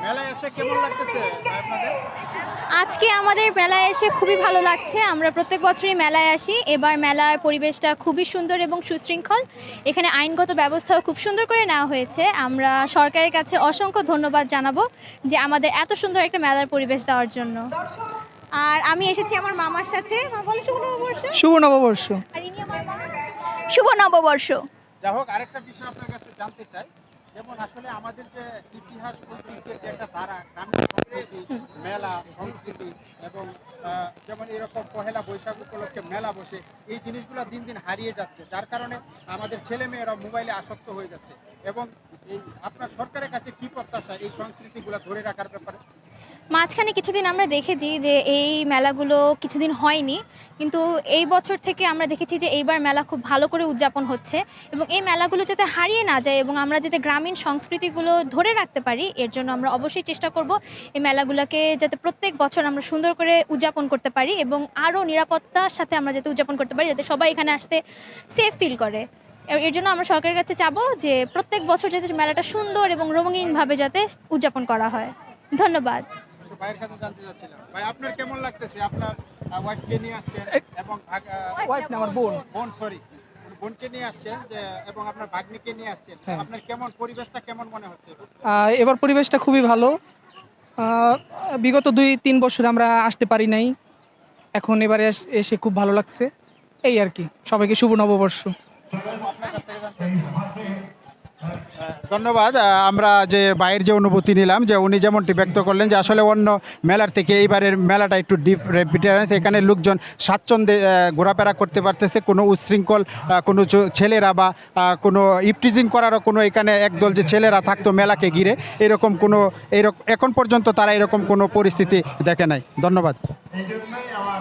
মেলায় এসে কেমন লাগতেছে আপনাদের? আজকে আমাদের মেলায় এসে খুবই ভালো লাগছে। আমরা প্রত্যেক বছরই মেলায় আসি। এবার মেলার পরিবেশটা খুবই সুন্দর এবং সুশৃঙ্খল। এখানে আইনগত ব্যবস্থাও খুব সুন্দর করে নেওয়া হয়েছে। আমরা সরকারের কাছে অসংখ্য ধন্যবাদ জানাবো যে আমাদের এত সুন্দর একটা মেলার পরিবেশ দেওয়ার জন্য। আর আমি এসেছি আমার মামার সাথে। মা বলো শুভ নববর্ষ। শুভ নববর্ষ। আর ইনি আমার মা। শুভ নববর্ষ। যাই হোক, আরেকটা বিষয় আপনার কাছে জানতে চাই, যেমন আসলে আমাদের যে ইতিহাস ঐতিহ্যের যে একটা ধারা, গ্রামীণ সংস্কৃতি, মেলা সংস্কৃতি এবং যেমন এরকম পহেলা বৈশাখ উপলক্ষে মেলা বসে, এই জিনিসগুলো দিন দিন হারিয়ে যাচ্ছে, যার কারণে আমাদের ছেলে মেয়েরা মোবাইলে আসক্ত হয়ে যাচ্ছে। এবং এই আপনার সরকারের কাছে কি প্রত্যাশা এই সংস্কৃতিগুলো ধরে রাখার ব্যাপারে? মাঝখানে কিছুদিন আমরা দেখেছি যে এই মেলাগুলো কিছুদিন হয়নি, কিন্তু এই বছর থেকে আমরা দেখেছি যে এইবার মেলা খুব ভালো করে উদযাপন হচ্ছে এবং এই মেলাগুলো যাতে হারিয়ে না যায় এবং আমরা যাতে গ্রামীণ সংস্কৃতিগুলো ধরে রাখতে পারি, এর জন্য আমরা অবশ্যই চেষ্টা করব এই মেলাগুলোকে যাতে প্রত্যেক বছর আমরা সুন্দর করে উদযাপন করতে পারি এবং আরও নিরাপত্তার সাথে আমরা যাতে উদযাপন করতে পারি, যাতে সবাই এখানে আসতে সেফ ফিল করে। এর জন্য আমরা সরকারের কাছে চাবো যে প্রত্যেক বছর যাতে মেলাটা সুন্দর এবং রঙিনভাবে যাতে উদযাপন করা হয়। ধন্যবাদ। একটু ভাইয়ের কাছে জানতে চাচ্ছিলাম, ভাই আপনার কেমন লাগতেছে? আপনার ওয়াইফকে নিয়ে আসছেন এবং ওয়াইফ না, আমার বোন। বোন, সরি, বোনকে নিয়ে আসছেন যে, এবং আপনার ভাগ্নিকে নিয়ে আসছেন। হ্যাঁ। আপনার কেমন পরিবেশটা কেমন মনে হচ্ছে? এবার পরিবেশটা খুবই ভালো। বিগত 2-3 বছর আমরা আসতে পারি নাই, এখন এবারে এসে খুব ভালো লাগছে। এই আর কি। সবাইকে শুভ নববর্ষ। আপনার কাছ থেকে জানতে ধন্যবাদ। আমরা যে ভাইয়ের যে অনুভূতি নিলাম, যে উনি যেমনটি ব্যক্ত করলেন যে আসলে অন্য মেলার থেকে এইবারের মেলাটা একটু ডিফারেন্স। এখানে লোকজন স্বাচ্ছন্দ্যে ঘোরাফেরা করতে পারতেছে, কোনো উচ্ছৃঙ্খল কোনো ছেলেরা বা কোনো ইপটিজিং করারও কোনো, এখানে একদল যে ছেলেরা থাকতো মেলাকে ঘিরে, এরকম কোনো এখন পর্যন্ত তারা এরকম কোনো পরিস্থিতি দেখে নাই। ধন্যবাদ।